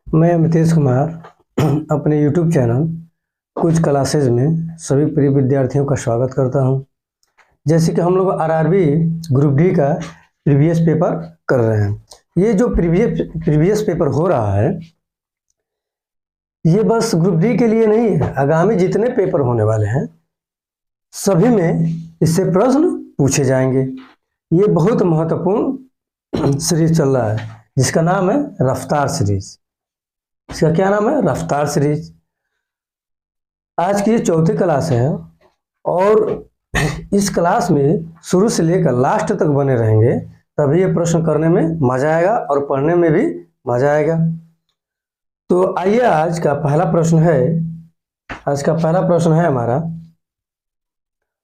मैं अमितेश कुमार अपने YouTube channel कुछ क्लासेज में सभी प्रिय विद्यार्थियों का स्वागत करता हूं। जैसे कि हम लोग आरआरबी ग्रुप डी का प्रीवियस पेपर कर रहे हैं। ये जो प्रीवियस पेपर हो रहा है ये बस ग्रुप डी के लिए नहीं है, आगामी जितने पेपर होने वाले हैं सभी में इससे प्रश्न पूछे जाएंगे। ये बहुत महत्वपूर्ण सीरीज चल रहा है जिसका नाम है रफ्तार सीरीज। इसका क्या नाम है? रफ्तार सीरीज। आज की ये चौथी क्लास है और इस क्लास में शुरू से लेकर लास्ट तक बने रहेंगे, तभी ये प्रश्न करने में मजा आएगा और पढ़ने में भी मजा आएगा। तो आइए आज का पहला प्रश्न है हमारा।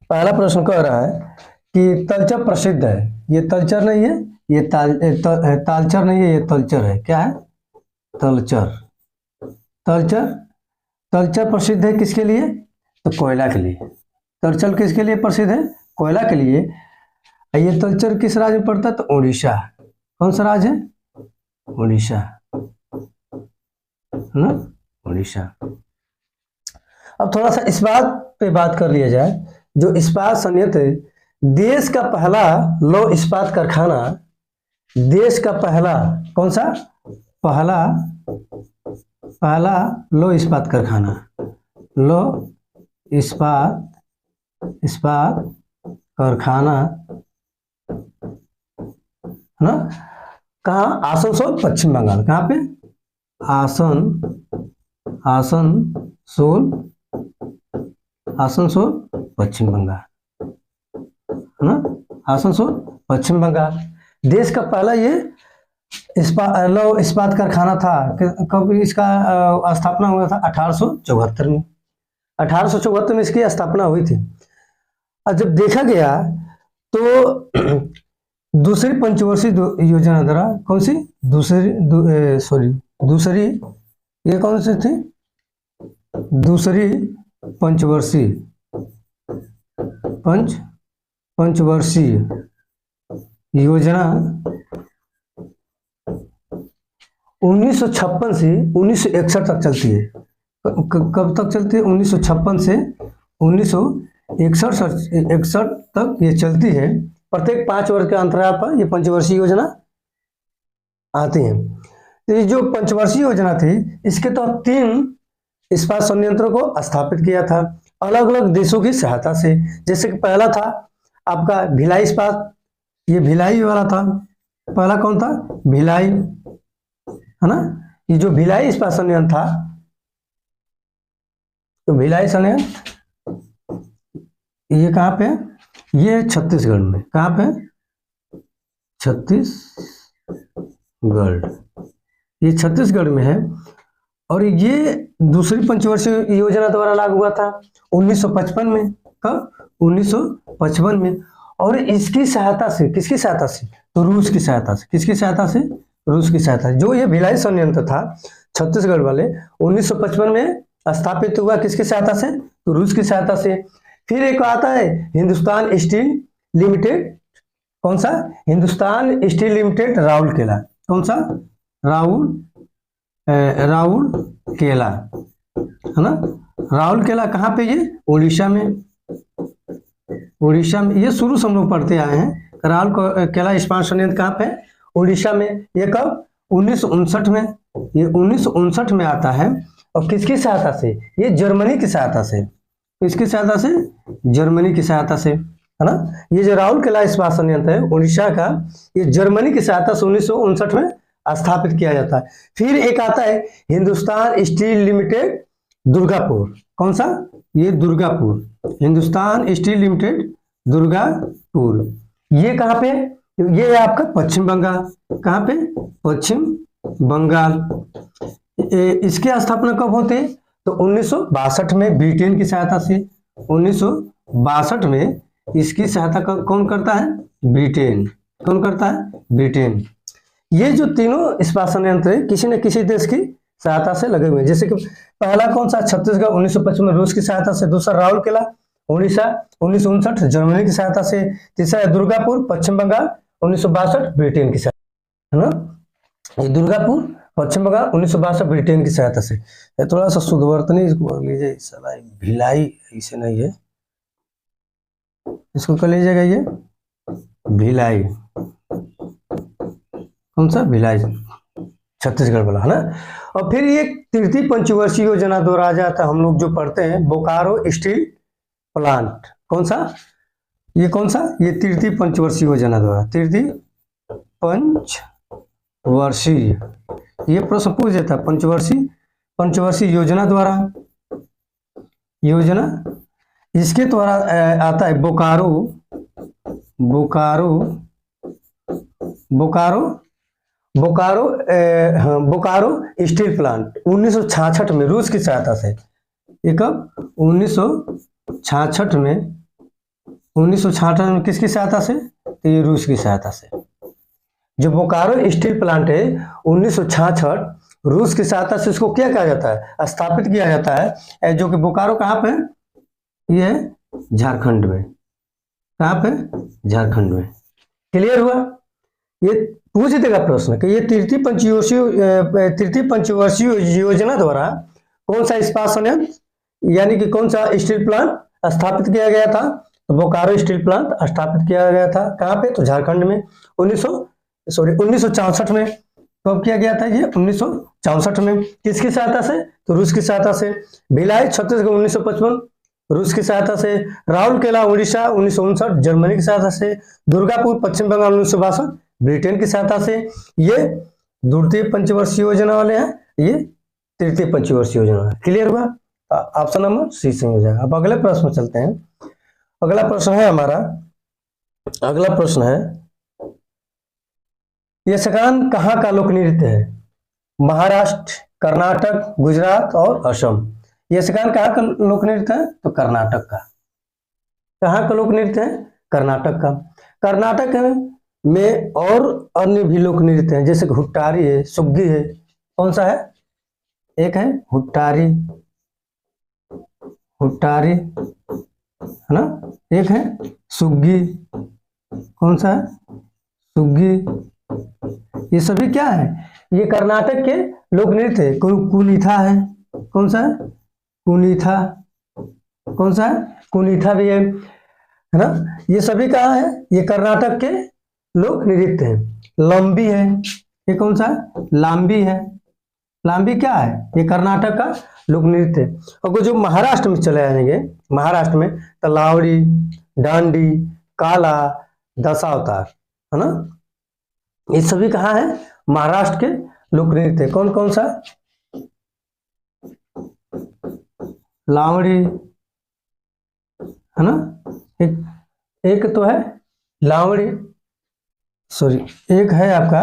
पहला प्रश्न कह रहा है कि तलचर प्रसिद्ध है। ये तलचर नहीं है, ये तालचर नहीं है, ये तलचर है। क्या है? तलचर। तलचर प्रसिद्ध है किसके लिए? तो कोयला के लिए। तलचर किसके लिए प्रसिद्ध है? कोयला के लिए। ये तलचर किस राज्य में पड़ता है? तो उड़ीसा। कौन सा राज्य है? उड़ीसा, है ना? उड़ीसा। अब थोड़ा सा इस्पात पे बात कर लिया जाए। जो इस्पात संयंत्र, देश का पहला लौह इस्पात कारखाना, देश का पहला कौन सा? पहला लौह इस्पात कारखाना, लौह इस्पात कारखाना, है ना? कहाँ? आसनसोल, पश्चिम बंगाल। कहाँ पे? आसनसोल पश्चिम बंगाल, है ना? आसनसोल पश्चिम बंगाल। देश का पहला ये लौह इस्पात कारखाना था। कब इसका स्थापना हुआ था? 1874 में। 1874 में इसकी स्थापना हुई थी। और जब देखा गया तो दूसरी पंचवर्षीय योजना द्वारा, कौन सी? दूसरी ये कौन सी थी? दूसरी पंचवर्षीय योजना 1956 से 1961 तक चलती है। कब तक चलती है? 1956 से 1961 तक ये चलती है। प्रत्येक 5 वर्ष के अंतराल पर ये पंचवर्षीय योजना आती है। तो ये जो पंचवर्षीय योजना थी, इसके तो 3 इस्पात संयंत्रों को स्थापित किया था अलग अलग देशों की सहायता से। जैसे कि पहला था आपका भिलाई इस्पात, ये भिलाई वाला था। पहला कौन था? भिलाई, है ना? ये जो भिलाई इस्पात संयंत्र था, तो भिलाई संयंत्र ये कहाँ पे है? ये छत्तीसगढ़ में। कहाँ पे? छत्तीसगढ़। ये छत्तीसगढ़ में है। और ये दूसरी पंचवर्षीय योजना द्वारा लागू हुआ था 1955 में। कब? 1955 में। और इसकी सहायता से, किसकी सहायता से? तो रूस की सहायता से। किसकी सहायता से? रूस की सहायता से। जो ये भिलाई संयंत्र था छत्तीसगढ़ वाले 1955 में स्थापित हुआ। किसकी सहायता से? तो रूस की सहायता से। फिर एक आता है हिंदुस्तान स्टील लिमिटेड। कौन सा? Hindustan Steel limited Rourkela. कौन सा? राउरकेला, है ना? राउरकेला कहाँ पे? ये उड़ीसा में। उड़ीसा में। ये शुरू से हम लोग पढ़ते आए हैं। राउरकेला इस्पात संयंत्र कहाँ पे? उड़ीसा में। ये कब? 1959 में। ये 1959 में आता है। और किसकी सहायता से? ये जर्मनी की सहायता से। किसकी सहायता से? जर्मनी की सहायता से, है ना? ये जो राउरकेला इस्पात संयंत्र है उड़ीसा का, ये जर्मनी की सहायता से 1959 में स्थापित किया जाता है। फिर एक आता है हिंदुस्तान स्टील लिमिटेड दुर्गापुर। कौन सा? ये दुर्गापुर। Hindustan Steel Limited Durgapur. ये कहाँ पे? ये है आपका पश्चिम बंगाल। कहाँ पे? पश्चिम बंगाल। इसकी स्थापना कब होती है? तो 1962 में ब्रिटेन की सहायता से। 1962 में इसकी सहायता कौन करता है? ब्रिटेन। कौन करता है? ब्रिटेन। ये जो तीनों इस्पात संयंत्र है किसी न किसी देश की सहायता से लगे हुए हैं। जैसे कि पहला कौन सा? छत्तीसगढ़ 1955 में रूस की सहायता से। दूसरा राउरकेला उड़ीसा 1959 जर्मनी की सहायता से। तीसरा दुर्गापुर पश्चिम बंगाल 1962 ब्रिटेन की सहायता, है ना? ये दुर्गापुर पश्चिम बंगाल 1962 ब्रिटेन की सहायता से। ये थोड़ा सा शुद्धवर्तनी इसको कर लीजिए, साला भिलाई इसे नहीं है, इसको कर लीजिएगा ये भिलाई, कौन सा भिलाई, छत्तीसगढ़ वाला है ना। और फिर ये तृतीय पंचवर्षीय योजना दोहराया जाता है, हम लोग जो पढ़ते हैं बोकारो स्टील प्लांट, कौन सा, ये कौन सा, ये तृतीय पंचवर्षीय योजना द्वारा, तृतीय पंचवर्षीय, ये प्रश्न पूछ देता है, पंचवर्षीय योजना द्वारा, योजना इसके द्वारा आता है बोकारो स्टील प्लांट 1966 में रूस की सहायता से। ये कब 1966 में किसकी सहायता से, तो ये रूस की सहायता से। जो बोकारो स्टील प्लांट है 1966 रूस की सहायता से इसको क्या कहा जाता है, स्थापित किया जाता है, जो कि बोकारो कहाँ पे, ये झारखंड में, कहाँ पे, झारखंड में। क्लियर हुआ। ये पूछ देगा प्रश्न कि ये तृतीय पंचवर्षीय योजना द्वारा कौन सा इस्पात संयंत्र यानी कि कौन सा स्टील प्लांट स्थापित किया गया था, तो बोकारो स्टील प्लांट स्थापित किया गया था, कहाँ पे, तो झारखंड में 1964 में। कब किया गया था ये, 1964 में। किसकी सहायता से, तो रूस की सहायता से। भिलाई छत्तीसगढ़ 1955 रूस की सहायता से। राउरकेला उड़ीसा 1959 जर्मनी की सहायता से। दुर्गापुर पश्चिम बंगाल 1962 ब्रिटेन की सहायता से। ये द्वितीय पंचवर्षीय योजना वाले हैं, ये तृतीय पंचवर्षीय योजना है। क्लियर हुआ। ऑप्शन नंबर सी सही हो जाएगा। अब अगले प्रश्न में चलते हैं। अगला प्रश्न है हमारा, अगला प्रश्न है यक्षगान कहाँ का लोक नृत्य है, महाराष्ट्र, कर्नाटक, गुजरात और असम। यक्षगान कहाँ का लोक नृत्य है, तो कर्नाटक का। कहाँ का लोक नृत्य है, कर्नाटक का। कर्नाटक में और अन्य भी लोक नृत्य हैं, जैसे हुट्टारी है, सुग्गी है। कौन सा है, एक है हुट्टारी, है ना, एक है सुग्गी। कौन सा है, सुग्गी। ये सभी क्या है, ये कर्नाटक के लोक नृत्य है। कुनीथा है, कौन सा है, कुनीथा। कौन सा है, कुनीथा भी है ना। ये सभी कहाँ है, ये कर्नाटक के लोक नृत्य है। लंबी है, ये कौन सा है, लांबी है। लांबी क्या है, ये कर्नाटक का लोक नृत्य है। और जो महाराष्ट्र में चले जाएंगे, महाराष्ट्र में तलावड़ी, डांडी, काला, दशावतार, है ना। ये सभी कहाँ है, महाराष्ट्र के लोक नृत्य। कौन कौन सा, लावड़ी, है ना, एक तो है लावड़ी, सॉरी एक है आपका,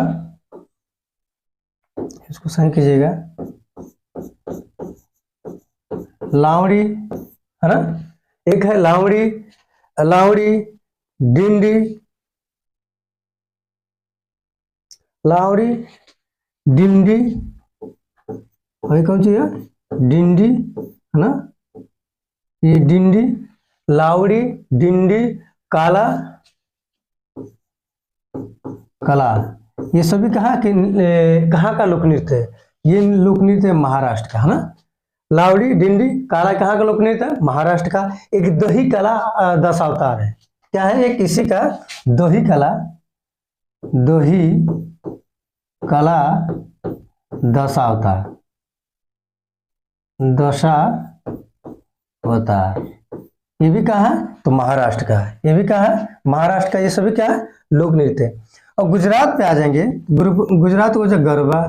इसको सही कीजिएगा, लावड़ी, है ना। एक है लावड़ी, डिंडी, लावड़ी, डिंडी, और कौन सी है, डिंडी, है ना। ये डिंडी, लावड़ी, डिंडी, काला, ये सभी कहाँ का लोक नृत्य है, ये लोक नृत्य महाराष्ट्र का, है ना। लावड़ी, डिंडी, काला कहाँ का लोक नृत्य है, महाराष्ट्र का। एक दोही कला दशावतार है, क्या है एक इसी का दोही कला दशावतार, ये भी कहाँ है, तो महाराष्ट्र का है। ये भी कहाँ है, महाराष्ट्र का। ये सभी क्या है, लोक नृत्य है। और गुजरात पे आ जाएंगे, गुजरात हो जाए गरबा,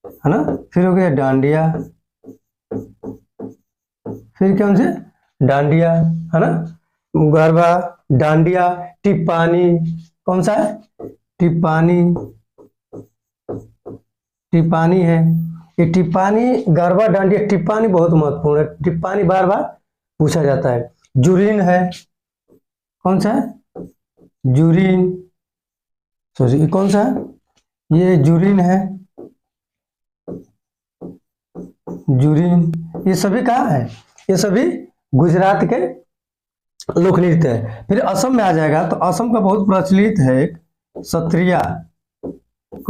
है ना। फिर हो गया डांडिया, फिर कौन से, डांडिया, है ना, गरबा, डांडिया, टिप्पानी। कौन सा है, टिप्पानी है। ये टिप्पानी, गरबा, डांडिया, टिप्पानी बहुत महत्वपूर्ण है। टिप्पानी बार बार पूछा जाता है। जुरीन है, कौन सा है, जुरीन, सॉरी कौन सा है, ये जुरीन है, जुरीन। ये सभी कहाँ है, ये सभी गुजरात के लोक नृत्य है। फिर असम में आ जाएगा, तो असम का बहुत प्रचलित है एक सत्रिया।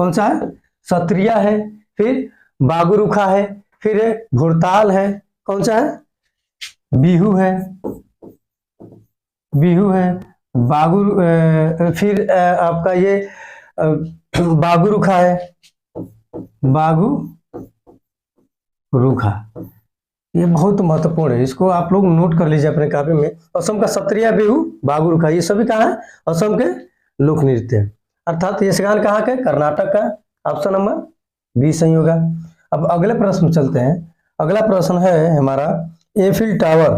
कौन सा है? सत्रिया है, फिर बागुरुखा है, फिर भुरताल है, कौन सा है? बिहू है, बिहू है, फिर आपका ये बागुरुखा है, बागुरुखा। ये बहुत महत्वपूर्ण है, इसको आप लोग नोट कर लीजिए अपने कॉपी में। असम का सत्रिया, बिहू, बागुरुखा, ये सभी कहाँ है? असम के लोक नृत्य है। अर्थात यक्षगान कहाँ का? कर्नाटक का। ऑप्शन नंबर बी सही होगा। अब अगले प्रश्न चलते हैं। अगला प्रश्न है हमारा एफिल टावर।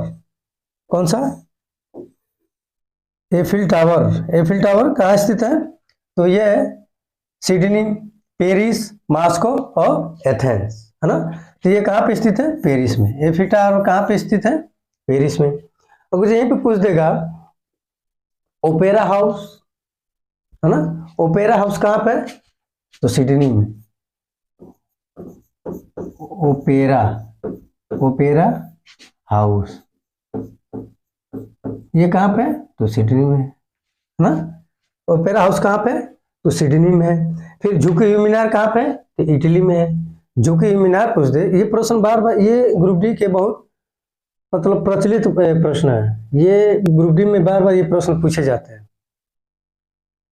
कौन सा? Eiffel tower. एफिल टावर कहाँ स्थित है? तो ये सिडनी, पेरिस, मॉस्को और एथेंस, है ना। तो ये कहाँ पे स्थित है? पेरिस में। एफिल टावर कहाँ पे स्थित है? पेरिस में। अगर यहीं पे पूछ देगा ओपेरा हाउस, है ना, ओपेरा हाउस कहाँ पे? तो सिडनी में। ओपेरा हाउस ये कहाँ पे? तो सिडनी में, है ना। ओपेरा हाउस कहाँ पे? तो सिडनी में है। फिर झुकी हुई मीनार कहाँ पे? तो इटली में है। झुकी हुई मीनार पूछ दे, ये प्रश्न बार बार, ये ग्रुप डी के बहुत मतलब प्रचलित प्रश्न है। ये ग्रुप डी में बार बार ये प्रश्न पूछे जाते हैं,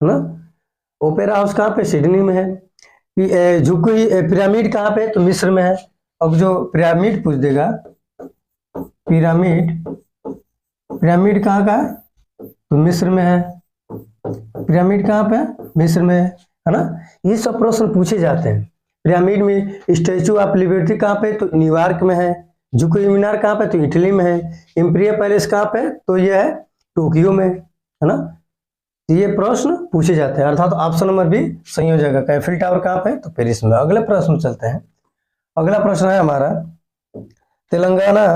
है ना। ओपेरा हाउस कहाँ पे? सिडनी में है। झुकी हुई पिरामिड कहाँ पे? तो मिस्र में है। अब जो पिरामिड पूछ देगा, पिरामिड, पिरामिड कहाँ का है? तो मिस्र में है। पिरामिड कहाँ पे? मिस्र में है ना। ये सब प्रश्न पूछे जाते हैं। पिरामिड में। स्टैचू ऑफ लिबर्टी कहाँ पे? तो न्यूयॉर्क में है। झुकी हुई मीनार कहाँ पे? तो इटली में है। इंपीरियल पैलेस कहाँ पे? तो ये है टोक्यो में, है ना। ये प्रश्न पूछे जाते हैं, अर्थात ऑप्शन नंबर बी सही हो जाएगा। कैफिल टावर कहाँ पे? तो पेरिस में। अगले प्रश्न चलते हैं। अगला प्रश्न है हमारा तेलंगाना।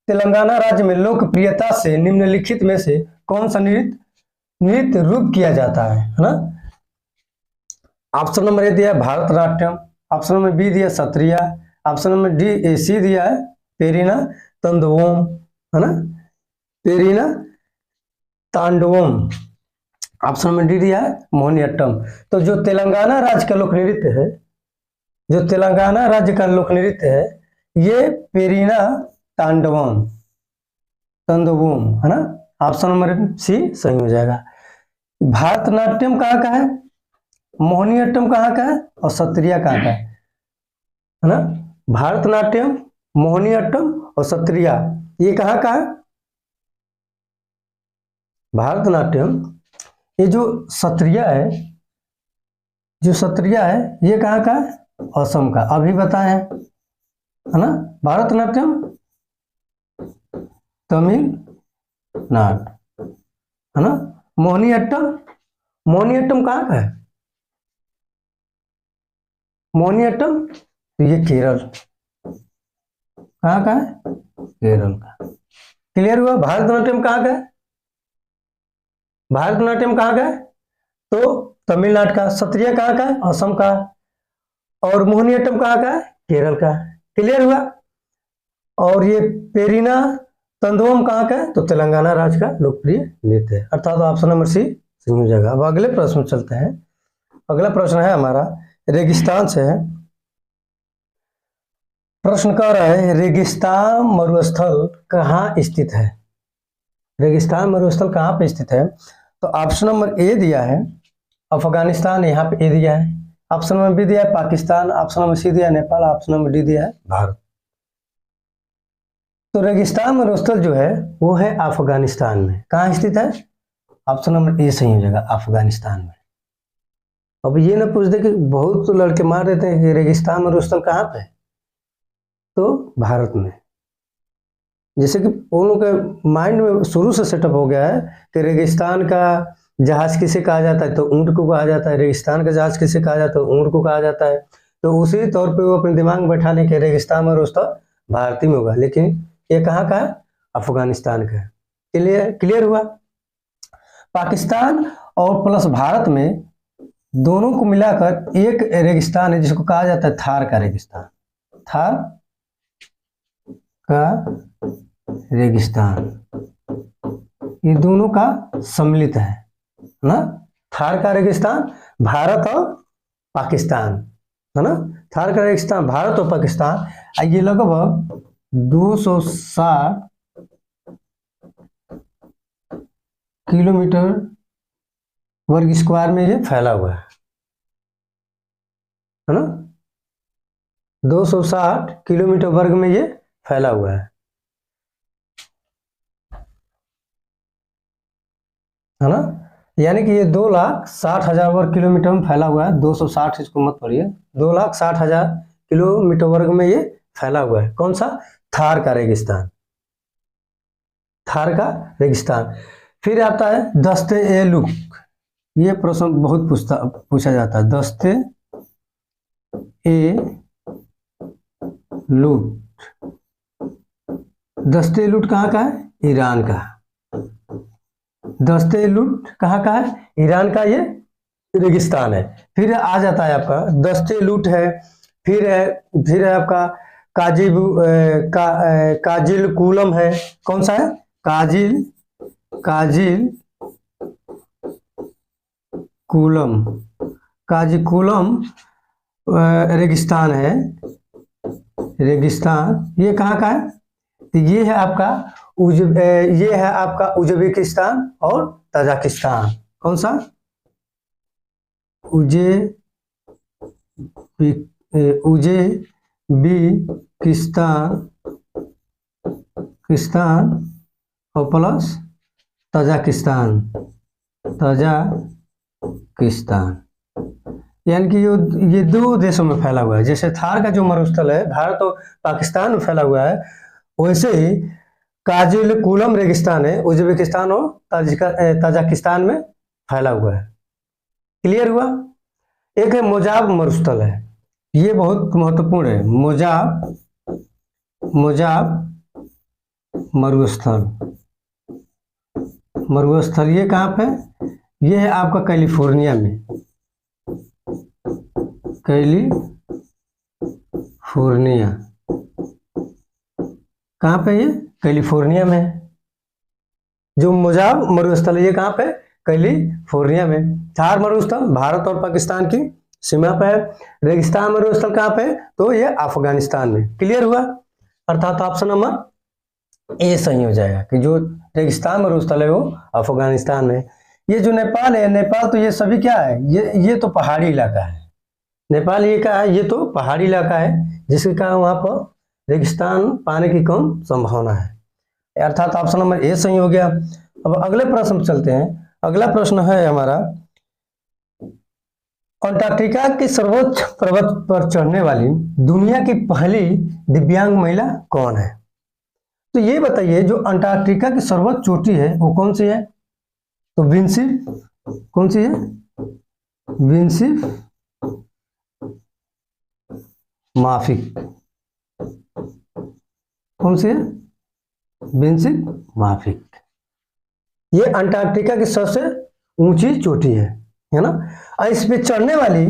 तेलंगाना राज्य में लोकप्रियता से निम्नलिखित में से कौन सा नृत्य रूप किया जाता है ना। ऑप्शन नंबर ए दिया है भारतनाट्यम, ऑप्शन नंबर बी दिया Sattriya, option number D C दिया है पेरिना तंदवोम, है ना, Perini Tandavam. Option number D दिया है मोहिनीअट्टम। तो जो तेलंगाना राज्य का लोक नृत्य है, जो तेलंगाना राज्य का लोक नृत्य है, ये पेरिना तांडवम, तंदवोम, है ना। ऑप्शन नंबर सी सही हो जाएगा। भारतनाट्यम कहाँ का है? मोहिनीअट्टम कहाँ का है? और सत्रिया कहाँ का है ना। भारतनाट्यम, मोहिनीअट्टम और सत्रिया, ये कहाँ का है? भारतनाट्यम। ये जो सत्रिया है, जो सत्रिया है, ये कहाँ का है? असम का। अभी बताए हैं, है ना। भारतनाट्यम तमिलनाडु, है ना। मोहिनीअट्टम, मोहिनीअट्टम कहाँ का है? मोहिनीअट्टम तो ये केरल, कहाँ का है? केरल का। क्लियर हुआ? भारतनाट्यम कहाँ का है? भारतनाट्यम कहाँ का है? तो तमिलनाडु का। सत्रिया कहाँ का है? असम का। और मोहिनीअट्टम कहाँ का है? केरल का। क्लियर हुआ? और ये पेरिना तंदोम कहाँ का है? तो तेलंगाना राज्य का लोकप्रिय नृत्य है, अर्थात ऑप्शन नंबर सी सही हो जाएगा। अब अगले प्रश्न चलते हैं। अगला प्रश्न है हमारा रेगिस्तान से है। प्रश्न कह रहा है रेगिस्तान मरुस्थल कहाँ स्थित है? रेगिस्तान मरुस्थल कहाँ पे स्थित है? तो ऑप्शन नंबर ए दिया है अफगानिस्तान, यहाँ पे ए दिया है। ऑप्शन नंबर बी दिया है पाकिस्तान, ऑप्शन नंबर सी दिया है नेपाल, ऑप्शन नंबर डी दिया है भारत। तो रेगिस्तान मरुस्थल जो है वो है अफगानिस्तान में। कहाँ स्थित है? ऑप्शन नंबर ए सही हो जाएगा, अफगानिस्तान में। अब ये ना पूछ दे कि बहुत तो लड़के मार देते हैं कि रेगिस्तान मरुस्थल कहाँ पे है, तो भारत में। जैसे कि उन लोग के माइंड में शुरू से सेटअप हो गया है कि रेगिस्तान का जहाज किसे कहा जाता है, तो ऊंट को कहा जाता है। रेगिस्तान का जहाज किसे कहा जाता है, तो ऊंट को कहा जाता है। तो उसी तौर पे वो अपने दिमाग में बैठा ले कि रेगिस्तान मरुस्थल भारतीय में होगा, लेकिन ये कहाँ का है? अफगानिस्तान का है। क्लियर हुआ? पाकिस्तान और प्लस भारत में दोनों को मिलाकर एक रेगिस्तान है जिसको कहा जाता है थार का रेगिस्तान। थार का रेगिस्तान, ये दोनों का सम्मिलित है ना। थार का रेगिस्तान भारत और पाकिस्तान, है ना। थार का रेगिस्तान भारत और पाकिस्तान, ये लगभग 260 किलोमीटर वर्ग स्क्वायर में ये फैला हुआ है ना। 260 किलोमीटर वर्ग में ये फैला हुआ है ना। यानी कि ये 2,60,000 वर्ग किलोमीटर में फैला हुआ है। 260 इसको मत पढ़िए, 2,60,000 किलोमीटर वर्ग में ये फैला हुआ है। कौन सा? थार का रेगिस्तान, थार का रेगिस्तान। फिर आता है दस्ते ए लुक, ये प्रश्न बहुत पूछा जाता है। दस्ते ए लुट, दस्ते लुट कहाँ का है? ईरान का। दस्ते लुट कहाँ का है? ईरान का ये रेगिस्तान है। फिर आ जाता है आपका दस्ते लुट है, फिर है आपका काजिल कूलम है। कौन सा है? काजिल कूलम, काजिकुलम रेगिस्तान है, रेगिस्तान। ये कहाँ का है? तो ये है आपका ये है आपका उज्बेकिस्तान और तजाकिस्तान। कौन सा? उज्बेकिस्तान और प्लस तजाकिस्तान, यानी कि ये दो देशों में फैला हुआ है। जैसे थार का जो मरुस्थल है भारत और पाकिस्तान में फैला हुआ है, वैसे ही काजिलकुलम रेगिस्तान है उज्बेकिस्तान और तजाकिस्तान में फैला हुआ है। क्लियर हुआ? एक है मोजाब मरुस्थल है, ये बहुत महत्वपूर्ण है। मोजाब मरुस्थल ये कहाँ पे? ये है आपका कैलिफोर्निया में, कैलिफोर्निया। कहाँ पे? ये कैलिफोर्निया में। जो मोजाब मरुस्थल है ये कहाँ पे? कैलिफोर्निया में। थार मरुस्थल भारत और पाकिस्तान की सीमा पे है। रेगिस्तान मरुस्थल कहाँ पे? तो ये अफगानिस्तान में। क्लियर हुआ? अर्थात ऑप्शन नंबर ए सही हो जाएगा कि जो रेगिस्तान मरुस्थल है वो अफगानिस्तान में। ये जो नेपाल है, नेपाल तो ये सभी क्या है? ये तो पहाड़ी इलाका है। नेपाल ये क्या है? ये तो पहाड़ी इलाका है, जिसके कारण वहां पर रेगिस्तान पाने की कम संभावना है। अर्थात ऑप्शन नंबर ए सही हो गया। अब अगले प्रश्न चलते हैं। अगला प्रश्न है हमारा, अंटार्कटिका के सर्वोच्च पर्वत पर चढ़ने वाली दुनिया की पहली दिव्यांग महिला कौन है? तो ये बताइए, जो अंटार्कटिका की सर्वोच्च चोटी है वो कौन सी है? तो विंसिफ, कौन सी है? विंसिफ माफिक। कौन सी है? विंसिफ माफिक। ये अंटार्कटिका की सबसे ऊंची चोटी है ना। और इस पे चढ़ने वाली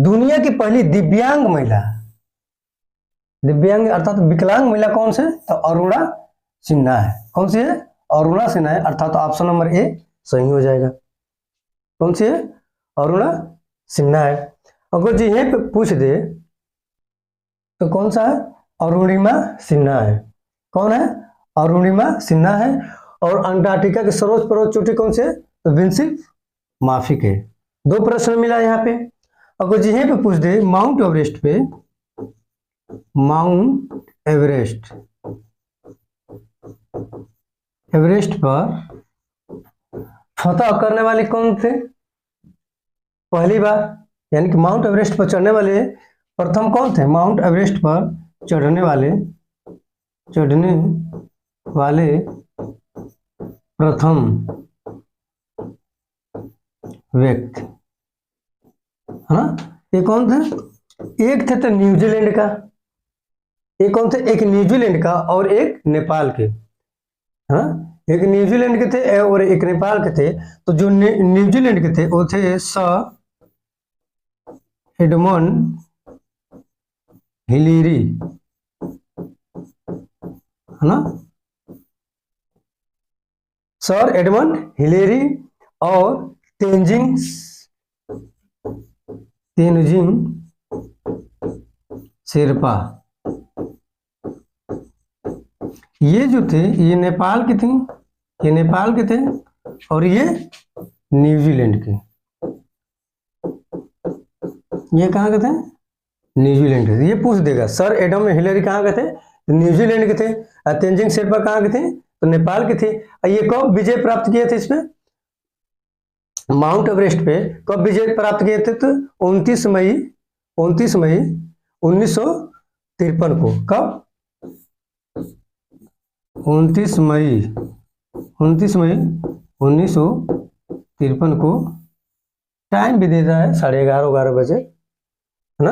दुनिया की पहली दिव्यांग महिला, दिव्यांग अर्थात विकलांग महिला कौन से? तो अरुणा सिन्हा है। कौन सी है? अरुणा सिन्हा है। अर्थात ऑप्शन नंबर ए सही हो जाएगा। कौन सी है? अरुणा सिन्हा है। अगर जी यहीं पे पूछ दे तो कौन सा है? अरुणिमा सिन्हा है। कौन है? अरुणिमा सिन्हा है। और अंटार्कटिका की सर्वोच्च पर्वत चोटी कौन सी है? तो विंसिफ माफिक है। दो प्रश्न मिला यहाँ पे। अगर जी यहीं पे पूछ दे माउंट एवरेस्ट पे, माउंट एवरेस्ट, एवरेस्ट पर फतह करने वाले कौन थे पहली बार? यानी कि माउंट एवरेस्ट पर चढ़ने वाले प्रथम कौन थे? माउंट एवरेस्ट पर चढ़ने वाले प्रथम व्यक्ति, है ना। ये कौन थे? एक थे तो न्यूजीलैंड का, एक कौन थे? एक न्यूजीलैंड का और एक नेपाल के, है ना। एक न्यूजीलैंड के थे और एक नेपाल के थे। तो जो न्यूजीलैंड के थे वो थे सर एडमंड हिलेरी, है ना। सर एडमंड हिलेरी और तेंजिंग तेनजिंग शेरपा, ये जो थे ये नेपाल के थे, ये नेपाल के थे और ये न्यूजीलैंड के, ये कहाँ के थे? न्यूजीलैंड के थे। ये पूछ देगा सर एडम हिलरी कहाँ के थे? तो न्यूजीलैंड के थे। तेनजिंग शेरपा कहाँ के थे? तो नेपाल के थे। ये कब विजय प्राप्त किए थे इसमें? माउंट एवरेस्ट पे कब विजय प्राप्त किए थे? तो 29 मई 1953 को। कब? 29 मई 1953 को। टाइम भी देता है 11:30 बजे, है ना।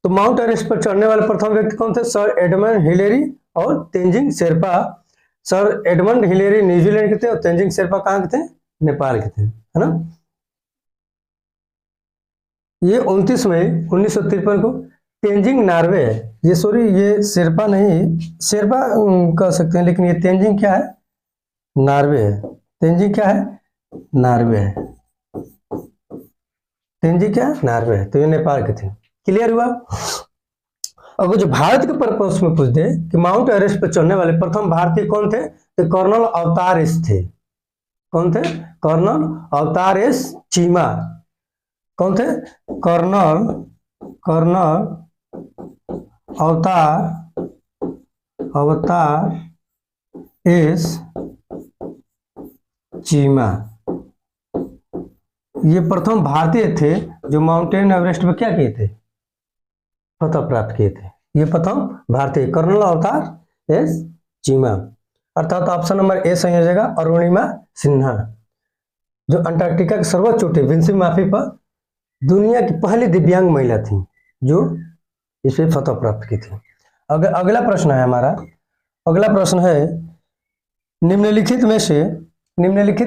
तो माउंट एवरेस्ट पर चढ़ने वाले प्रथम व्यक्ति कौन थे? सर एडमंड हिलेरी और Tenzing Sherpa. Sir Edmund Hillary New Zealand के थे और तेनजिंग शेरपा कहाँ के थे? नेपाल के थे, है ना। ये 29 मई 1953 को। तेनजिंग नॉर्वे है, ये सॉरी ये शेरपा नहीं, शेरपा कह सकते हैं, लेकिन ये तेनजिंग क्या है? नॉर्वे है। तेनजिंग क्या है? नॉर्वे है। तेनजिंग क्या है? नॉर्वे है। तो ये नेपाल के थे। क्लियर हुआ? अब जो भारत के पर्पस में पूछ दे कि माउंट एवरेस्ट पर चढ़ने वाले प्रथम भारतीय कौन थे? तो कर्नल अवतार एस थे। कौन थे? कर्नल अवतार एस चीमा। कौन थे? कर्नल अवतार एस चीमा, ये प्रथम भारतीय थे जो माउंटेन एवरेस्ट पर क्या किए थे? फतह प्राप्त किए थे। ये प्रथम भारतीय कर्नल अवतार एस चीमा। अर्थात ऑप्शन नंबर ए सही हो जाएगा। अरुणिमा सिन्हा, जो अंटार्कटिका की सर्वोच्च चोटी विंसी माफी पर दुनिया की पहली दिव्यांग महिला थी जो इस पे फतह प्राप्त की थी। अगला प्रश्न है हमारा। अगला प्रश्न है निम्नलिखित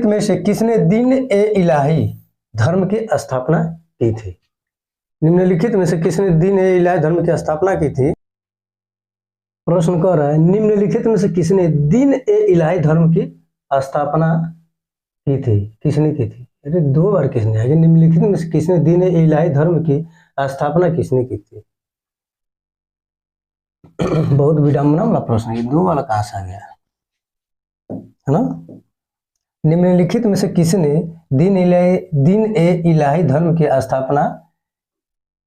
में से किसने दीन ए इलाही धर्म की स्थापना की थी? निम्नलिखित में से किसने दीन ए इलाही धर्म की स्थापना की थी? प्रश्न कह रहा है निम्नलिखित में से किसने दीन ए इलाही धर्म की स्थापना की थी? किसने की थी? अरे 2 बार किसने है? निम्नलिखित में से किसने दीन ए इलाही धर्म की स्थापना किसने की थी? बहुत विडंबना वाला प्रश्न है, 2 वाला कहां से आ गया, है ना। निम्नलिखित में से किसने दीन ए इलाही धर्म की स्थापना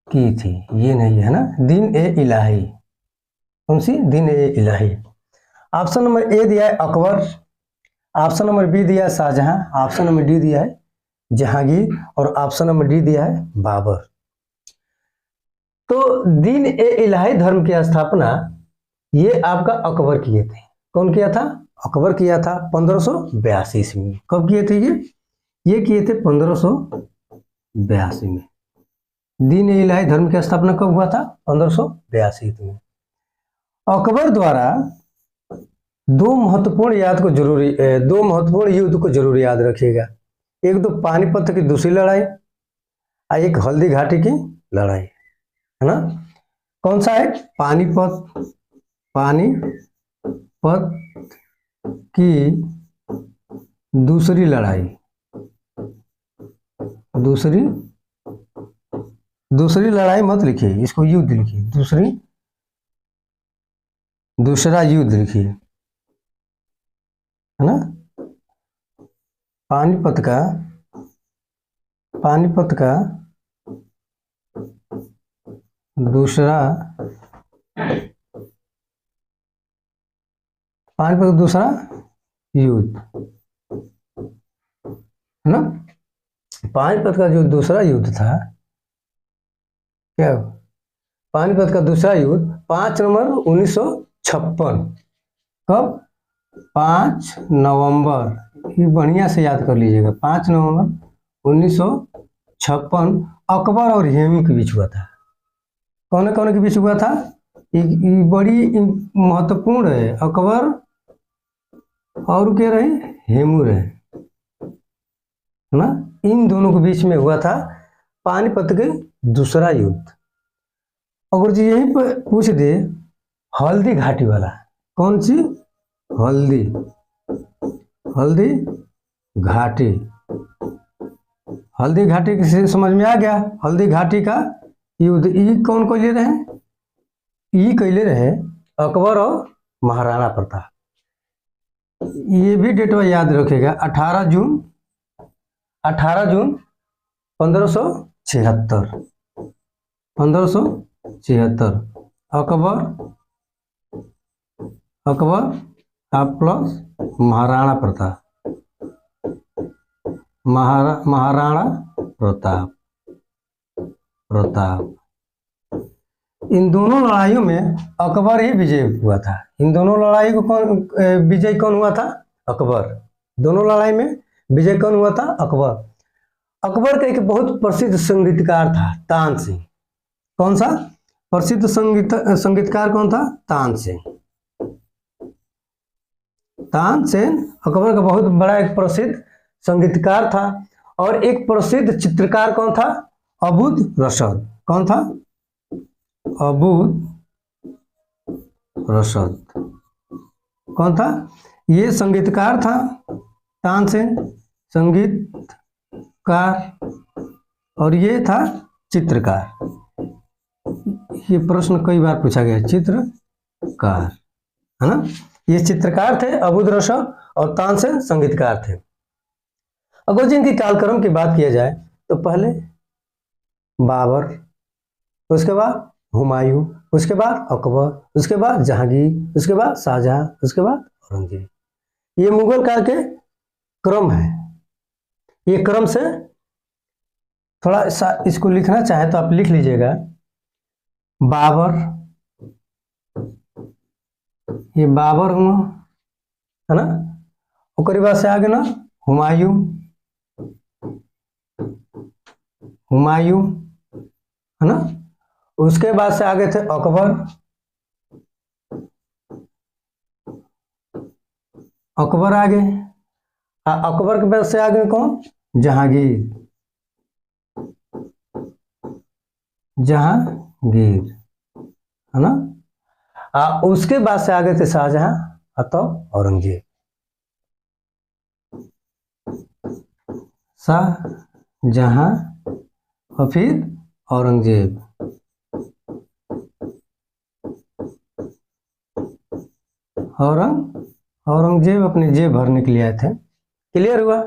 की थी? ये नहीं है ना, दीन ए इलाही। कौन सी? दीन ए इलाही। ऑप्शन नंबर ए दिया है अकबर, ऑप्शन नंबर बी दिया है शाहजहां, ऑप्शन नंबर डी दिया है जहांगीर और ऑप्शन नंबर डी दिया है बाबर। तो दीन ए इलाही धर्म की स्थापना ये आपका अकबर किए थे। कौन किया था? अकबर किया था 1582 ईस्वी में। कब किए थे ये किए थे 1582 में। दीन ए इलाही धर्म की स्थापना कब हुआ था? 1582 में। अकबर द्वारा 2 महत्वपूर्ण युद्ध को जरूर याद रखिएगा। एक तो पानीपत की दूसरी लड़ाई और एक हल्दी घाटी की लड़ाई, है ना। कौन सा है? पानीपत की दूसरी लड़ाई। दूसरी लड़ाई मत लिखिए, इसको युद्ध लिखिए। दूसरा युद्ध लिखिए, है ना। पानीपत का दूसरा युद्ध, है ना। पानीपत का जो दूसरा युद्ध था, क्या पानीपत का दूसरा युद्ध 5 नवंबर 1956। कब? 5 नवंबर, ये बढ़िया से याद कर लीजिएगा। 5 नवंबर 1956 अकबर और हेमू के बीच हुआ था। कौन कौन के बीच हुआ था? ये बड़ी महत्वपूर्ण है। अकबर और क्या रहे? हेमू रहे, है ना। इन दोनों के बीच में हुआ था पानीपत के दूसरा युद्ध। अगर जी यहीं पर पूछ दे हल्दी घाटी वाला, कौन सी? हल्दी घाटी, हल्दी घाटी से समझ में आ गया। हल्दी घाटी का युद्ध ई कौन कैले रहे? ई कैले रहे अकबर और महाराणा प्रताप। ये भी डेट याद रखेगा, 18 जून 1576। 1576 अकबर प्लस महाराणा प्रताप। इन दोनों लड़ाइयों में अकबर ही विजय हुआ था। इन दोनों लड़ाई को विजय कौन हुआ था? अकबर। दोनों लड़ाई में विजय कौन हुआ था? अकबर। अकबर का एक बहुत प्रसिद्ध संगीतकार था तानसेन। कौन सा प्रसिद्ध संगीतकार कौन था? तानसेन। तानसेन अकबर का बहुत बड़ा एक प्रसिद्ध संगीतकार था। और एक प्रसिद्ध चित्रकार कौन था? अबूद रसद। कौन था? अबूद रसद कौन था? ये संगीतकार था तानसेन, संगीतकार, और ये था चित्रकार। ये प्रश्न कई बार पूछा गया, चित्रकार, है ना। ये चित्रकार थे अबूद रसद और तानसेन संगीतकार थे। अगर जिनकी कालक्रम की बात किया जाए तो पहले बाबर, उसके बाद हुमायूं, उसके बाद अकबर, उसके बाद जहांगीर, उसके बाद शाहजहां, उसके बाद औरंगजेब। ये मुगल काल के क्रम है। ये क्रम से थोड़ा इसको लिखना चाहे तो आप लिख लीजिएगा। बाबर, ये बाबर हुआ, है ना। और बाद से आगे ना हुमायूं, है ना। उसके बाद से आगे थे अकबर, आगे। अकबर के बाद से आगे कौन? जहांगीर, है ना। उसके बाद से आगे थे शाहजहां अथवा औरंगजेब। शाहजहां और फिर औरंगजेब। औरंगजेब अपनी जेब भरने के लिए आए थे। क्लियर हुआ?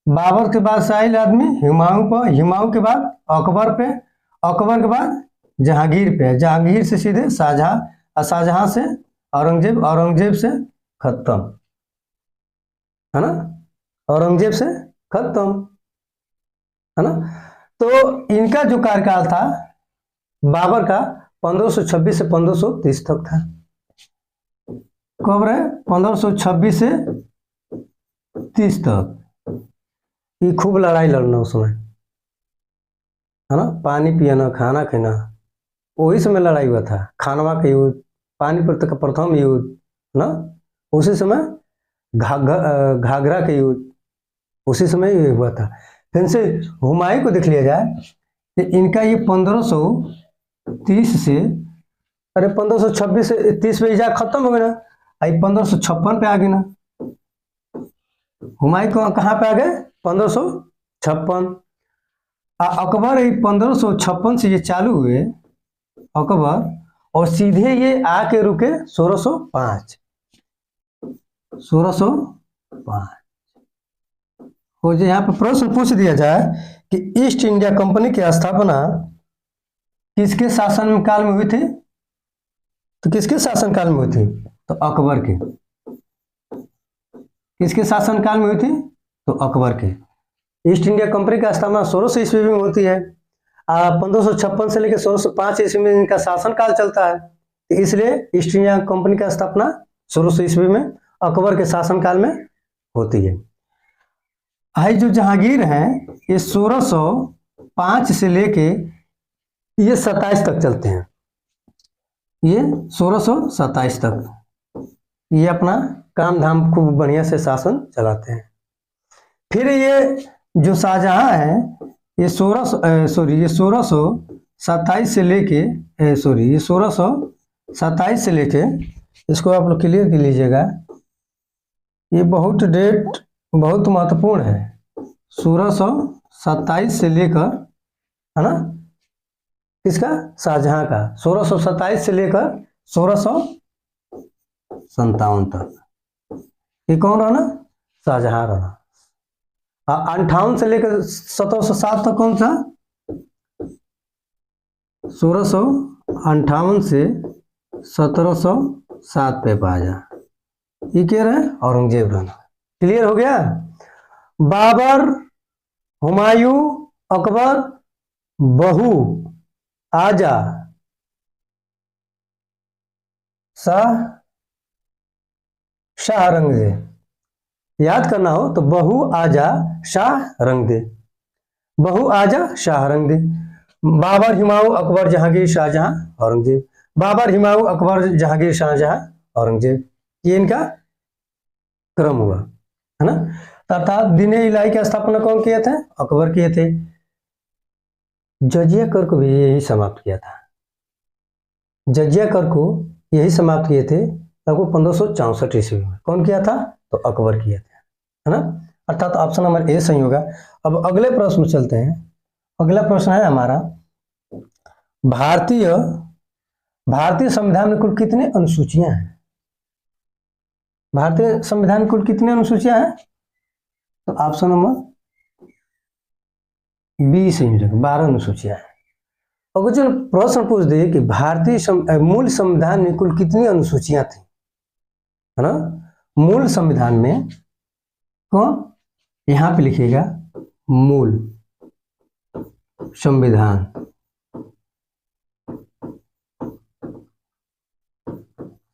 बाबर के बाद साहिल आदमी हुमायूं पर, हुमायूं के बाद अकबर पे, अकबर के बाद जहांगीर पे, जहांगीर से सीधे शाहजहां, और शाहजहां से औरंगजेब, औरंगजेब से खत्म, है ना। औरंगजेब से खत्म, है ना। तो इनका जो कार्यकाल था बाबर का 1526 से 1530 तक था। कब रहे? 1526 से 30 तक। ये खूब लड़ाई लड़ना उस समय, है ना। पानी पियाना, खाना खाना, वही समय लड़ाई हुआ था। खानवा का युद्ध, पानीपत का प्रथम युद्ध, ना, उसी समय घाघरा का युद्ध, उसी समय ये हुआ था। फिर से हुमायूं को देख लिया जाए कि इनका ये 1530 से, अरे 1526 से 30 पे जा खत्म हो गया ना, आई 1556 पे आ गए ना। हुमायूं को कहाँ पे आ गए? 1556। अकबर 1556 से ये चालू हुए अकबर, और सीधे ये आके रुके 1605। 1605 हो जाए। यहाँ पे प्रश्न पूछ दिया जाए कि ईस्ट इंडिया कंपनी की स्थापना किसके शासन काल में हुई थी? तो किसके शासन काल में हुई थी? तो अकबर के। किसके शासन काल में हुई थी? तो अकबर के। ईस्ट इंडिया कंपनी की स्थापना 1600 ईस्वी में होती है। 1556 से लेकर 1605 ईस्वी में इनका शासन काल चलता है। तो इसलिए ईस्ट इंडिया कंपनी की स्थापना 1600 ईस्वी में अकबर के शासन काल में होती है। आई जो जहांगीर हैं ये 1605 से लेके ये 27 तक चलते हैं। ये 1627 तक ये अपना काम धाम खूब बढ़िया से शासन चलाते हैं। फिर ये जो शाहजहां है ये 1627 से लेके ये 1627 से लेके, इसको आप लोग क्लियर कर लीजिएगा। ये बहुत डेट बहुत महत्वपूर्ण है। 1627 से लेकर, है ना, किसका, शाहजहां का, 1627 से लेकर 1657 तक। ये कौन रहा ना, शाहजहां रहा। 58 से लेकर 1707 तक कौन था, 1658 से 1707 पे पाया। ये क्या रहा, औरंगजेब रहना। क्लियर हो गया। बाबर, हुमायूं, अकबर, बहू आजा, शाह रंग दे। याद करना हो तो बहू आजा शाह रंग दे, बहू आजा शाह रंग दे। बाबर, हुमायूं, अकबर, जहांगीर, शाहजहां, औरंगजेब। बाबर, हुमायूं, अकबर, जहांगीर, शाहजहां, औरंगजेब। ये इनका क्रम हुआ, है ना। तथा दीन इलाही की स्थापना कौन किए थे, अकबर किए थे। जजिया कर को भी यही समाप्त किया था, जजिया कर को यही समाप्त किए थे लगभग 1564 ईस्वी में। कौन किया था, तो अकबर किए थे, है ना। अर्थात ऑप्शन नंबर ए सही होगा। अब अगले प्रश्न में चलते हैं। अगला प्रश्न है हमारा, भारतीय संविधान में कुल कितने अनुसूचियां हैं। भारतीय संविधान में कुल कितने अनुसूचियां हैं, तो ऑप्शन नंबर बी सही हो जाएगा, 12 अनुसूचियां हैं। अगर जो प्रश्न पूछ दे कि भारतीय मूल संविधान में कुल कितनी अनुसूचियां थी, है ना, मूल संविधान में कौन, यहां पे लिखिएगा मूल संविधान,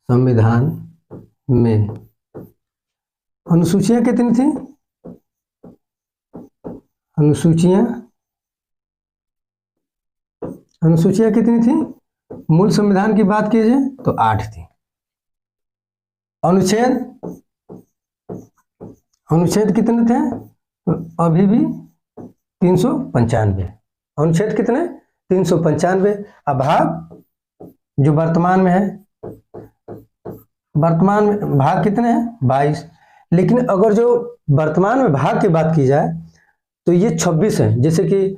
संविधान में अनुसूचियां कितनी थी, अनुसूचियां कितनी थी, मूल संविधान की बात कीजिए तो 8 थी। अनुच्छेद कितने थे, तो अभी भी 395। अनुच्छेद कितने, 395। अभाग जो वर्तमान में है, वर्तमान में भाग कितने हैं, 22। लेकिन अगर जो वर्तमान में भाग की बात की जाए तो ये 26 है। जैसे कि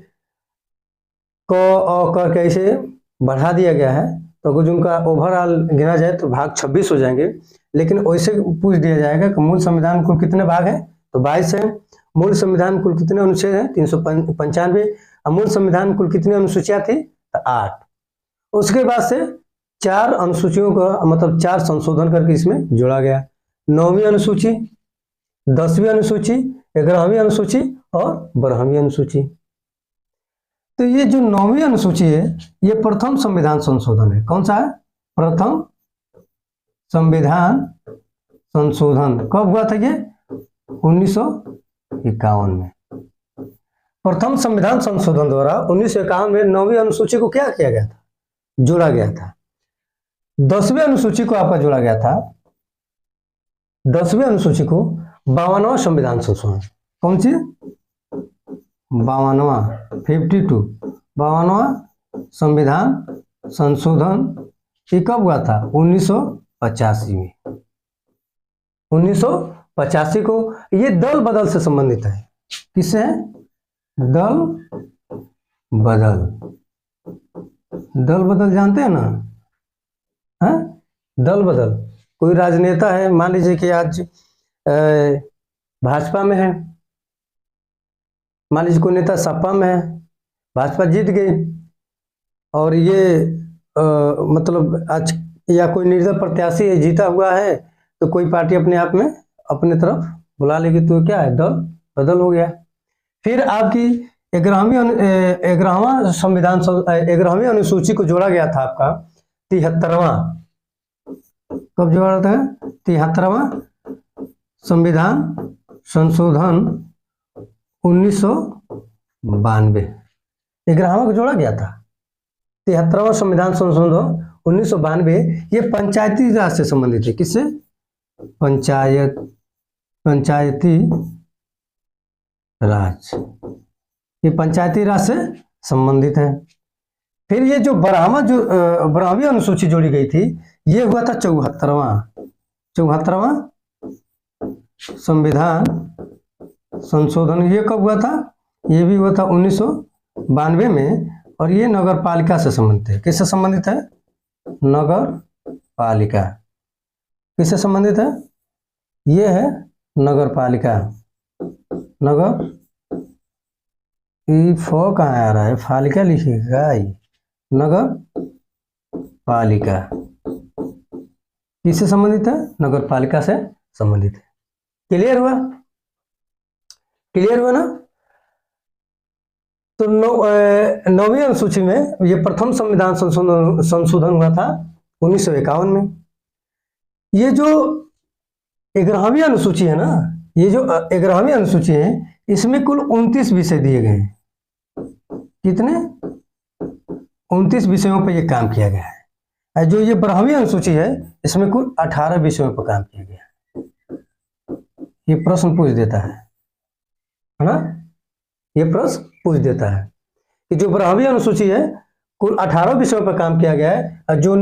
क अ क कैसे बढ़ा दिया गया है, तो अगर उनका ओवरऑल गिना जाए तो भाग 26 हो जाएंगे। लेकिन वैसे पूछ दिया जाएगा कि मूल संविधान कुल कितने भाग हैं, तो 22 है। मूल संविधान कुल कितने अनुच्छेद हैं, 395। और मूल संविधान कुल कितनी अनुसूचियां थी, तो 8। उसके बाद से 4 अनुसूचियों का मतलब 4 संशोधन करके इसमें जोड़ा गया। 9वीं अनुसूची, 10वीं अनुसूची, 11वीं अनुसूची और 12वीं अनुसूची। तो ये जो 9वीं अनुसूची है, ये प्रथम संविधान संशोधन है। कौन सा है, प्रथम संविधान संशोधन। कब हुआ था ये, 1951 में। प्रथम संविधान संशोधन द्वारा 1951 में 9वीं अनुसूची को क्या किया गया था, जोड़ा गया था। 10वीं अनुसूची को आपका जोड़ा गया था, 10वीं अनुसूची को 52वां संविधान संशोधन। कौन सी, 52वां 52 52वां संविधान संशोधन। ये कब हुआ था, 1985 में। 1985 को। ये दल बदल से संबंधित है। किससे है, दल बदल। दल बदल जानते हैं ना, है, दल बदल। कोई राजनेता है, मान लीजिए कि आज भाजपा में है, मान लीजिए कोई नेता सपा में है, भाजपा जीत गई, और ये मतलब आज या कोई निर्दल प्रत्याशी है, जीता हुआ है, तो कोई पार्टी अपने आप में अपने तरफ बुला लेगी, तो क्या है, दल बदल हो गया। फिर आपकी 11वां संविधान 11वीं अनुसूची को जोड़ा गया था आपका 73वां। कब जोड़ा था, 73वां संविधान संशोधन 1992। 11वां को जोड़ा गया था, 73वां संविधान संशोधन 1992। ये पंचायती राज से संबंधित है। किससे, पंचायती राज। ये पंचायती राज से संबंधित है। फिर ये जो 12वीं अनुसूची जोड़ी गई थी, ये हुआ था 74वां संविधान संशोधन ये कब हुआ था? ये भी हुआ था 1992 में, और ये नगर पालिका से संबंधित है। किससे संबंधित है? नगर पालिका। किससे संबंधित है? ये है नगर पालिका। नगर, ई फो कहाँ आ रहा है, फालिका लिखिएगा। नगर पालिका किससे संबंधित है? नगर पालिका से संबंधित है। क्लियर हुआ? क्लियर हुआ ना? तो नौवीं अनुसूची में ये प्रथम संविधान संशोधन हुआ था 1951 में। ये जो 11वीं अनुसूची है ना, ये जो 11वीं अनुसूची है, इसमें कुल 29 विषय दिए गए हैं। कितने? 29 विषयों पर यह काम किया गया है। जो ये 12वीं अनुसूची है, इसमें कुल 18 विषयों पर काम किया गया है। ये प्रश्न पूछ देता है ना? ये प्रश्न पूछ देता है कि जो 12वीं अनुसूची है, कुल 18 विषयों पर काम किया गया है, और जो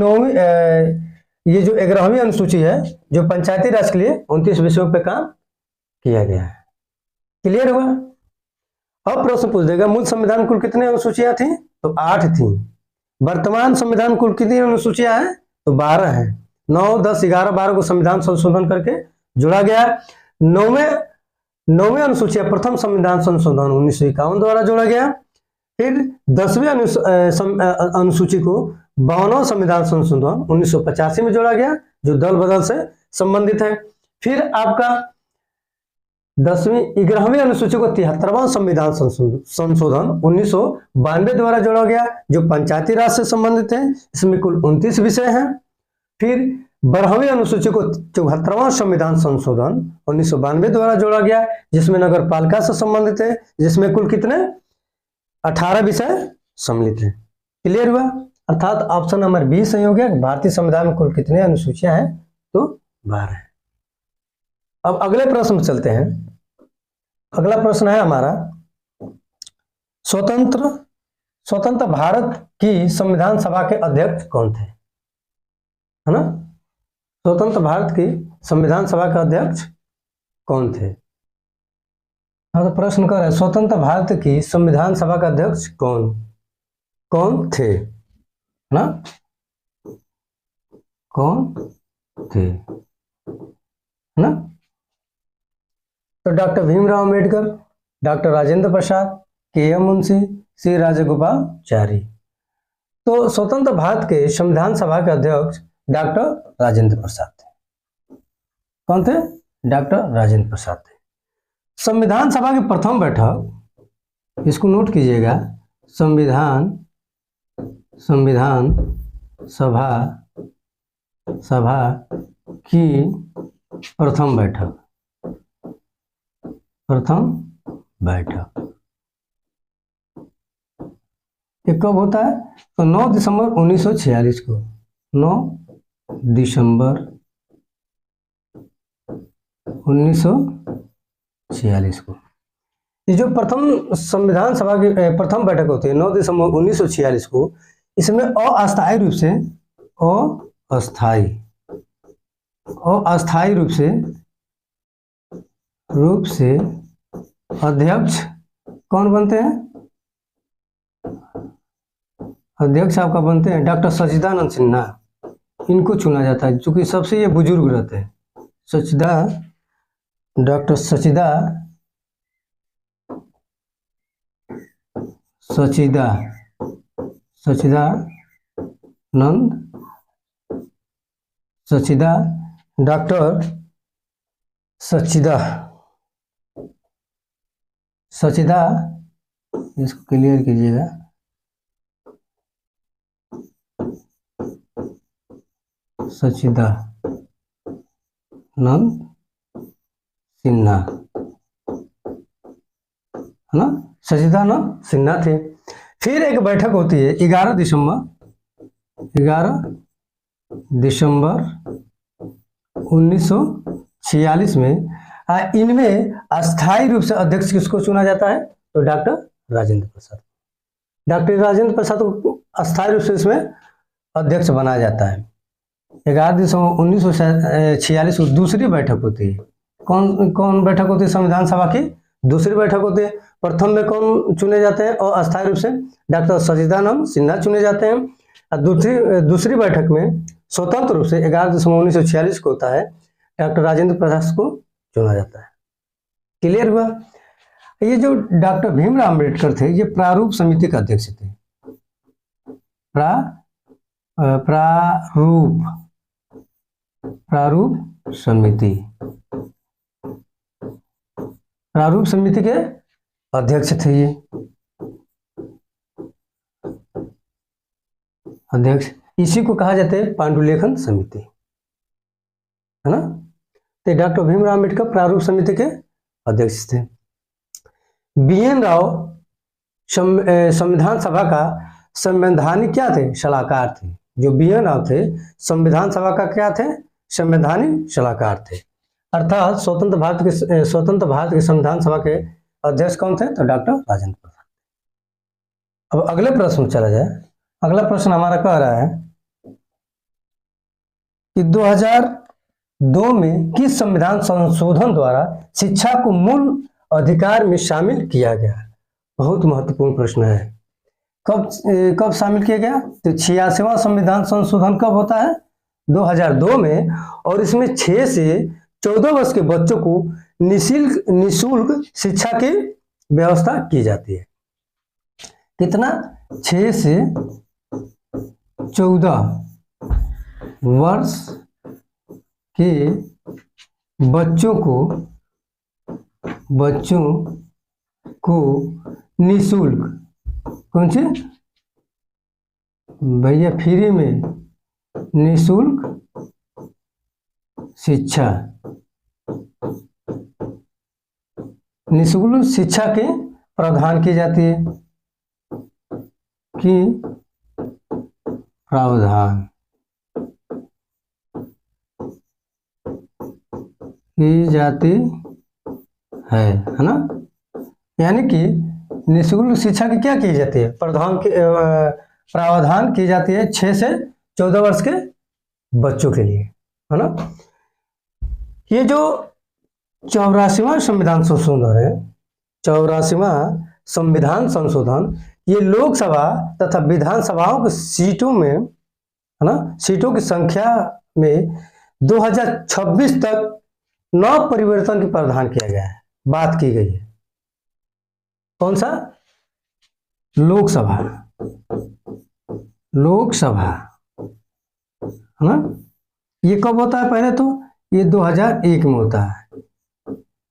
ये जो 11वीं अनुसूची है, जो पंचायती राज के लिए 29 विषयों पर काम किया गया है। क्लियर हुआ? अब प्रश्न पूछ देगा, मूल संविधान कुल कितने अनुसूचियां थी? तो 8 थी। वर्तमान संविधान कुल कितनी अनुसूचियां हैं? तो 12 है। 9, 10, 11, 12 को संविधान संशोधन करके जोड़ा गया। नौवें अनुसूची प्रथम संविधान संशोधन 1951 द्वारा जोड़ा गया। फिर 10वीं अनुसूची को 52वां संविधान संशोधन 1985 में जोड़ा गया, जो दल बदल से संबंधित है। फिर आपका 11वीं अनुसूची को 73वां संविधान संशोधन 1992 द्वारा जोड़ा गया, जो पंचायती राज से संबंधित है। इसमें कुल 29 विषय हैं। फिर 12वीं अनुसूची को 74वां संविधान संशोधन 1992 द्वारा जोड़ा गया, जिसमें नगर पालिका से संबंधित है, जिसमें कुल कितने? 18 विषय सम्मिलित है। क्लियर हुआ? अर्थात ऑप्शन नंबर बी सही हो गया। भारतीय संविधान में कुल कितने अनुसूचियां हैं? तो 12 है। अब अगले प्रश्न में चलते हैं। अगला प्रश्न है हमारा, स्वतंत्र भारत की संविधान सभा के अध्यक्ष कौन थे? है ना? स्वतंत्र भारत की संविधान सभा के अध्यक्ष कौन थे? हाँ, तो प्रश्न कर रहा है, स्वतंत्र भारत की संविधान सभा का अध्यक्ष कौन थे? है ना? कौन थे? है ना? तो doctor Bhimrao Ambedkar, doctor Rajendra Prasad, KM. Munshi, सी राजगोपालाचारी। तो स्वतंत्र भारत के संविधान सभा के अध्यक्ष डॉक्टर राजेंद्र प्रसाद थे। कौन थे? डॉक्टर राजेंद्र प्रसाद थे। संविधान सभा की प्रथम बैठक, इसको नोट कीजिएगा, संविधान सभा की प्रथम बैठक ये कब होता है? तो 9 दिसंबर 1946 को। 9 दिसंबर 1946 को ये जो प्रथम संविधान सभा की प्रथम बैठक होती है 9 दिसंबर 1946 को, इसमें अस्थायी रूप से अध्यक्ष कौन बनते हैं? अध्यक्ष आपका बनते हैं डॉक्टर सच्चिदानंद सिन्हा। इनको चुना जाता है, क्योंकि सबसे ये बुजुर्ग रहते हैं। डॉक्टर सचिदा, इसको क्लियर कीजिएगा। सच्चिदानंद सिन्हा, है ना? सच्चिदानंद सिन्हा थे। फिर एक बैठक होती है 11 दिसंबर 1946 में। इनमें अस्थायी रूप से अध्यक्ष किसको चुना जाता है? तो डॉक्टर राजेंद्र प्रसाद को अस्थायी रूप से इसमें अध्यक्ष बनाया जाता है। 11 दिसंबर 1946 को दूसरी बैठक होती है। कौन बैठक होती है संविधान सभा की? दूसरी बैठक होती है, प्रथम में कौन चुने जाते हैं और अस्थायी रूप से डॉक्टर सचिदानंद सिन्हा चुने जाते हैं। और दूसरी बैठक में स्वतंत्र रूप से 11 दिसंबर 1946 को होता है, डॉक्टर राजेंद्र प्रसाद को चुना जाता है। क्लियर हुआ। ये जो डॉक्टर भीमराव अम्बेडकर थे ये प्रारूप समिति के अध्यक्ष थे। प्रारूप समिति के अध्यक्ष थे ये अध्यक्ष। इसी को कहा जाता है पांडुलेखन समिति, है ना। तो डॉक्टर भीमराव अम्बेडकर प्रारूप समिति के अध्यक्ष थे। BN राव संविधान सभा का संवैधानिक क्या थे, सलाहकार थे। जो BN राव थे संविधान सभा का क्या थे, संवैधानिक सलाहकार थे। अर्थात स्वतंत्र भारत के संविधान सभा के अध्यक्ष कौन थे, तो डॉक्टर राजेंद्र प्रसाद। अब अगले प्रश्न में चला जाए। अगला प्रश्न हमारा कह रहा है कि 2002 में किस संविधान संशोधन द्वारा शिक्षा को मूल अधिकार में शामिल किया गया। बहुत महत्वपूर्ण प्रश्न है। कब शामिल किया गया, तो 86वां संविधान संशोधन कब होता है, 2002 में। और इसमें 6 से 14 वर्ष के बच्चों को निःशुल्क शिक्षा की व्यवस्था की जाती है। कितना, 6 से 14 वर्ष के बच्चों को निःशुल्क, कौन से भैया, फ्री में निःशुल्क शिक्षा के प्रावधान की जाती है, है ना। यानी कि निःशुल्क शिक्षा की क्या की जाती है, प्रावधान की जाती है 6 से 14 वर्ष के बच्चों के लिए, है ना। ये जो 84वां संविधान संशोधन है, 84वां संविधान संशोधन, ये लोकसभा तथा विधानसभाओं की सीटों में, है ना, सीटों की संख्या में 2026 तक 9 परिवर्तन के प्रावधान किया गया है, बात की गई है। कौन सा, लोकसभा, है ना। ये कब होता है, पहले तो ये 2001 में होता है।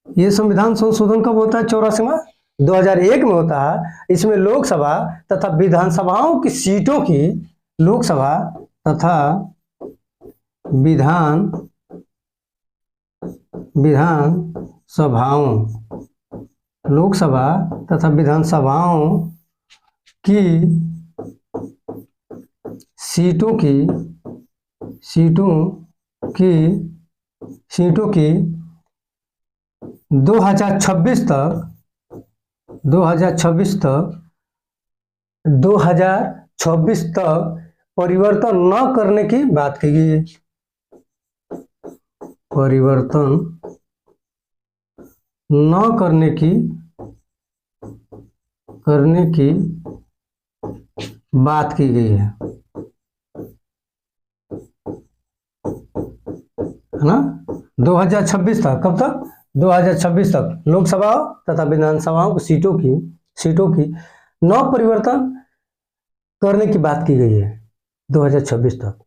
ये संविधान संशोधन कब होता है, 84वां 2001 में होता है। इसमें लोकसभा तथा विधानसभाओं की सीटों की, लोकसभा तथा लोकसभा तथा विधानसभाओं की सीटों की 2026 तक परिवर्तन न करने की बात की गई है। परिवर्तन न करने की बात की गई है ना। 2026 तक, कब तक, 2026 तक लोकसभा तथा विधानसभाओं की सीटों की 9 परिवर्तन करने की बात की गई है 2026 तक।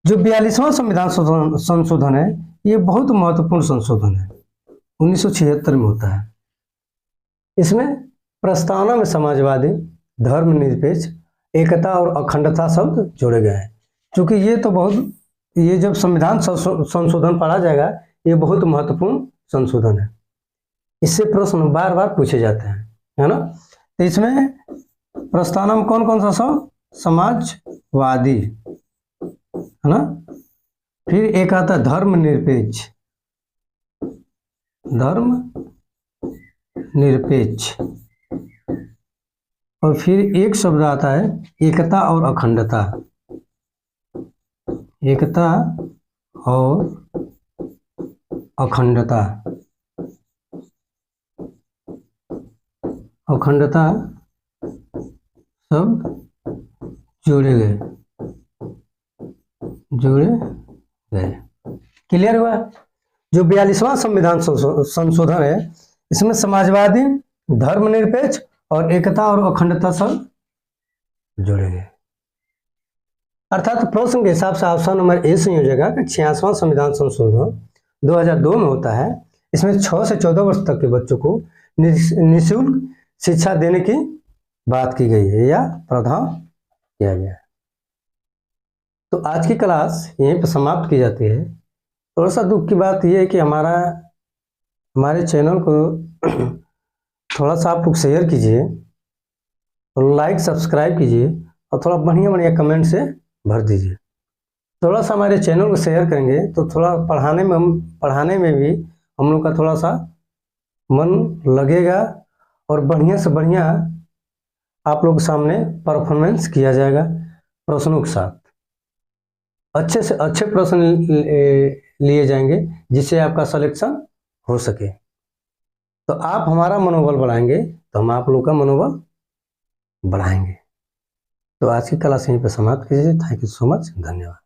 जो 42वां संविधान संशोधन है, ये बहुत महत्वपूर्ण संशोधन है, 1976 में होता है। इसमें प्रस्तावना में समाजवादी, धर्मनिरपेक्ष, एकता और अखंडता शब्द जोड़े गए हैं। क्योंकि ये जब संविधान संशोधन पढ़ा जाएगा, ये बहुत महत्वपूर्ण संशोधन है। इससे प्रश्न बार बार पूछे जाते हैं, है ना। तो इसमें प्रस्तावना में कौन कौन सा शब्द, समाजवादी, है ना। फिर एक आता है धर्मनिरपेक्ष, और फिर एक शब्द आता है एकता और अखंडता, एकता और अखंडता। अखंडता सब जोड़े गए, जोड़े गए। क्लियर हुआ? जो 42वां संविधान संशोधन है, इसमें समाजवादी, धर्मनिरपेक्ष और एकता और अखंडता सब जोड़े गए। अर्थात प्रश्न के हिसाब से ऑप्शन नंबर ए सही हो जाएगा कि 86वां संविधान संशोधन 2002 में होता है। इसमें 6 से 14 वर्ष तक के बच्चों को निःशुल्क शिक्षा देने की बात की गई है या प्रावधान किया गया है। तो आज की क्लास यहीं पर समाप्त की जाती है। थोड़ा सा दुख की बात यह है कि हमारे चैनल को थोड़ा सा आप लोग शेयर कीजिए, लाइक सब्सक्राइब कीजिए और थोड़ा बढ़िया बढ़िया कमेंट से भर दीजिए। थोड़ा सा हमारे चैनल को शेयर करेंगे तो थोड़ा पढ़ाने में भी हम लोग का थोड़ा सा मन लगेगा और बढ़िया से बढ़िया आप लोग के सामने परफॉर्मेंस किया जाएगा प्रश्नों के साथ। अच्छे से अच्छे प्रश्न लिए जाएंगे जिससे आपका सिलेक्शन हो सके। तो आप हमारा मनोबल बढ़ाएंगे तो हम आप लोग का मनोबल बढ़ाएंगे। तो आज की क्लास यहीं पर समाप्त कीजिए। थैंक यू सो मच, धन्यवाद।